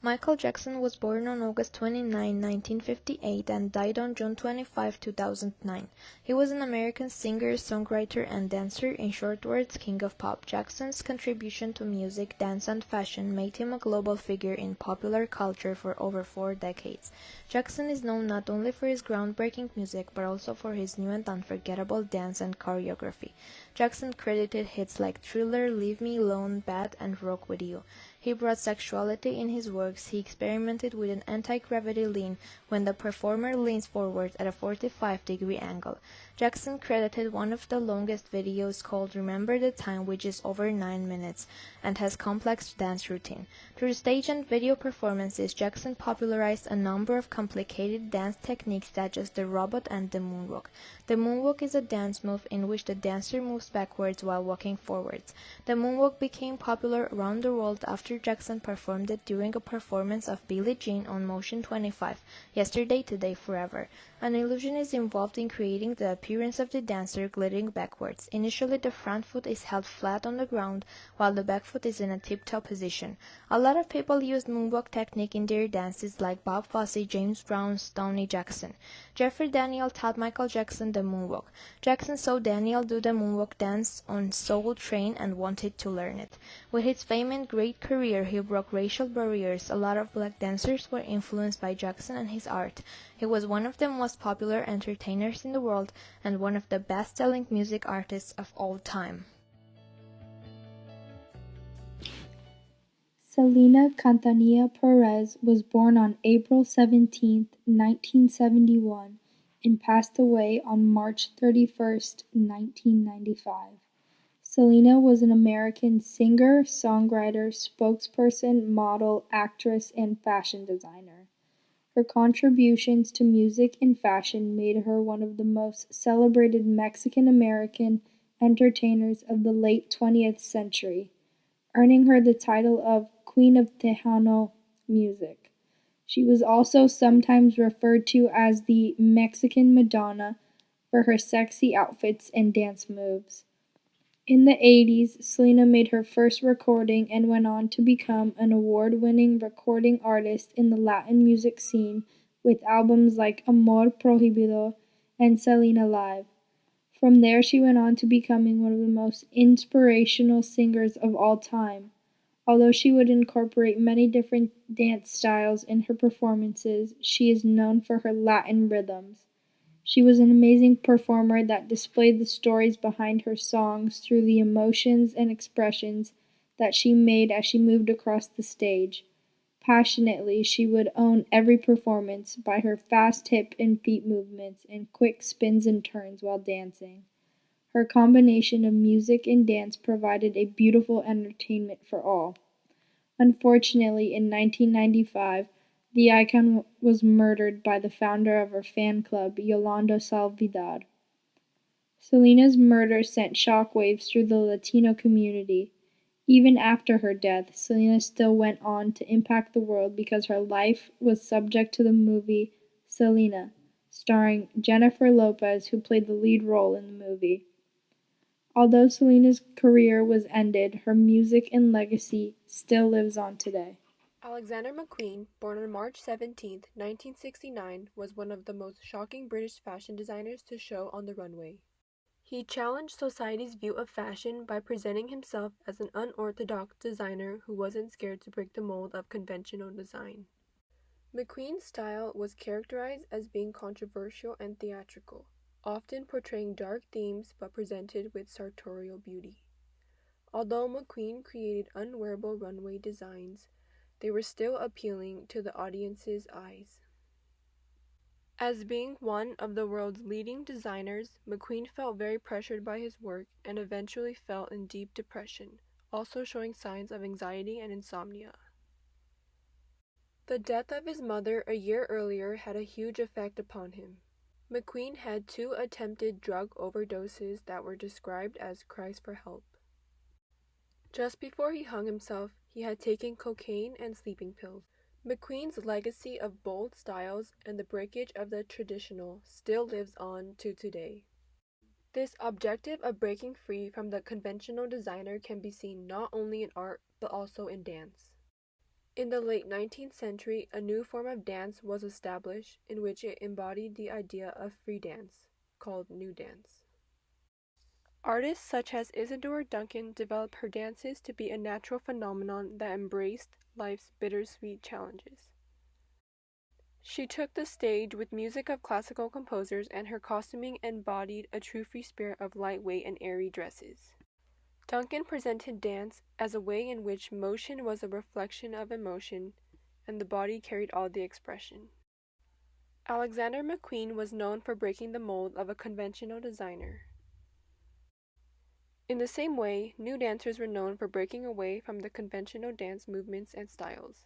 Michael Jackson was born on August 29, 1958 and died on June 25, 2009. He was an American singer, songwriter, and dancer. In short words, King of Pop. Jackson's contribution to music, dance, and fashion made him a global figure in popular culture for over 4 decades. Jackson is known not only for his groundbreaking music but also for his new and unforgettable dance and choreography. Jackson credited hits like Thriller, Leave Me Alone, Bad, and Rock With You. He brought sexuality in his works. He experimented with an anti-gravity lean when the performer leans forward at a 45-degree angle. Jackson credited one of the longest videos called Remember the Time, which is over 9 minutes, and has complex dance routine. Through stage and video performances, Jackson popularized a number of complicated dance techniques such as the robot and the moonwalk. The moonwalk is a dance move in which the dancer moves backwards while walking forwards. The moonwalk became popular around the world after Jackson performed it during a performance of Billie Jean on Motion 25, Yesterday, Today, Forever. An illusion is involved in creating the appearance of the dancer gliding backwards. Initially, the front foot is held flat on the ground, while the back foot is in a tip-toe position. A lot of people use moonwalk technique in their dances like Bob Fosse, James Brown, Stoney Jackson. Jeffrey Daniel taught Michael Jackson the moonwalk. Jackson saw Daniel do the moonwalk dance on Soul Train and wanted to learn it. With his fame and great career, he broke racial barriers. A lot of black dancers were influenced by Jackson and his art. He was one of the most popular entertainers in the world and one of the best-selling music artists of all time. Selena Quintanilla Perez was born on April 17, 1971, and passed away on March 31, 1995. Selena was an American singer, songwriter, spokesperson, model, actress, and fashion designer. Her contributions to music and fashion made her one of the most celebrated Mexican-American entertainers of the late 20th century, earning her the title of Queen of Tejano Music. She was also sometimes referred to as the Mexican Madonna for her sexy outfits and dance moves. In the 80s, Selena made her first recording and went on to become an award-winning recording artist in the Latin music scene with albums like Amor Prohibido and Selena Live. From there, she went on to becoming one of the most inspirational singers of all time. Although she would incorporate many different dance styles in her performances, she is known for her Latin rhythms. She was an amazing performer that displayed the stories behind her songs through the emotions and expressions that she made as she moved across the stage. Passionately, she would own every performance by her fast hip and feet movements and quick spins and turns while dancing. Her combination of music and dance provided a beautiful entertainment for all. Unfortunately, in 1995, the icon was murdered by the founder of her fan club, Yolanda Salvidar. Selena's murder sent shockwaves through the Latino community. Even after her death, Selena still went on to impact the world because her life was subject to the movie Selena, starring Jennifer Lopez, who played the lead role in the movie. Although Selena's career was ended, her music and legacy still lives on today. Alexander McQueen, born on March 17, 1969, was one of the most shocking British fashion designers to show on the runway. He challenged society's view of fashion by presenting himself as an unorthodox designer who wasn't scared to break the mold of conventional design. McQueen's style was characterized as being controversial and theatrical, often portraying dark themes but presented with sartorial beauty. Although McQueen created unwearable runway designs, they were still appealing to the audience's eyes. As being one of the world's leading designers, McQueen felt very pressured by his work and eventually fell in deep depression, also showing signs of anxiety and insomnia. The death of his mother a year earlier had a huge effect upon him. McQueen had 2 attempted drug overdoses that were described as cries for help. Just before he hung himself, he had taken cocaine and sleeping pills. McQueen's legacy of bold styles and the breakage of the traditional still lives on to today. This objective of breaking free from the conventional designer can be seen not only in art but also in dance. In the late 19th century, a new form of dance was established in which it embodied the idea of free dance, called New Dance. Artists such as Isadora Duncan developed her dances to be a natural phenomenon that embraced life's bittersweet challenges. She took the stage with music of classical composers, and her costuming embodied a true free spirit of lightweight and airy dresses. Duncan presented dance as a way in which motion was a reflection of emotion, and the body carried all the expression. Alexander McQueen was known for breaking the mold of a conventional designer. In the same way, new dancers were known for breaking away from the conventional dance movements and styles.